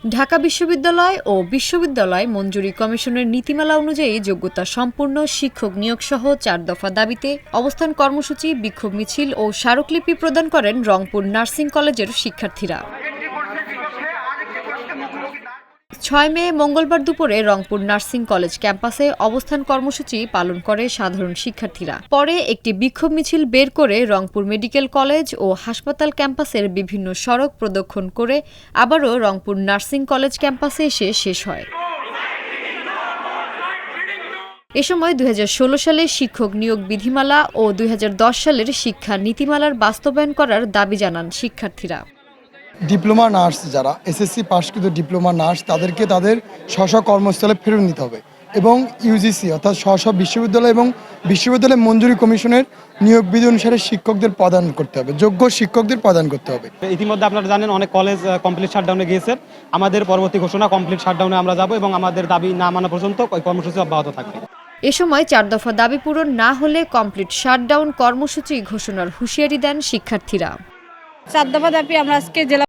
ঢাকা বিশ্ববিদ্যালয় ও বিশ্ববিদ্যালয় মঞ্জুরি কমিশনের নীতিমালা অনুযায়ী যোগ্যতা সম্পন্ন শিক্ষক নিয়োগসহ ৪ দফা দাবিতে অবস্থান কর্মসূচি, বিক্ষোভ মিছিল ও স্মারকলিপি প্রদান করেন রংপুর নার্সিং কলেজের শিক্ষার্থীরা। ৬ মে মঙ্গলবার দুপুরে রংপুর নার্সিং কলেজ ক্যাম্পাসে অবস্থান কর্মসূচি পালন করে সাধারণ শিক্ষার্থীরা। পরে একটি বিক্ষোভ মিছিল বের করে রংপুর মেডিকেল কলেজ ও হাসপাতাল ক্যাম্পাসের বিভিন্ন সড়ক প্রদক্ষিণ করে আবারও রংপুর নার্সিং কলেজ ক্যাম্পাসে এসে শেষ হয়। এ সময় ২০১৬ সালের শিক্ষক নিয়োগ বিধিমালা ও ২০১০ সালের শিক্ষা নীতিমালার বাস্তবায়ন করার দাবি জানান শিক্ষার্থীরা। ডিপ্লোমা নার্স যারা এসএসসি পাশকৃত ডিপ্লোমা নার্স তাদেরকে তাদের স্ব কর্মস্থলে ফেরত নিতে হবে এবং ইউজিসি অর্থাৎ স্ব বিশ্ববিদ্যালয় এবং বিশ্ববিদ্যালয় মঞ্জুরি কমিশনের নিয়োগ বিধি অনুসারে শিক্ষকদের প্রদান করতে হবে, যোগ্য শিক্ষকদের প্রদান করতে হবে। ইতিমধ্যে আপনারা জানেন অনেক কলেজ কমপ্লিট শাটডাউনে গিয়েছে। আমাদের পরবর্তী ঘোষণা কমপ্লিট শাটডাউনে আমরা যাব এবং আমাদের দাবি না মানা পর্যন্ত ওই কর্মসূচি অব্যাহত থাকবে। এ সময় ৪ দফা দাবি পূরণ না হলে কমপ্লিট শাটডাউন কর্মসূচি ঘোষণার হুঁশিয়ারি দেন শিক্ষার্থীরা। ৪ দফা দাবি আমরা আজকে জেলা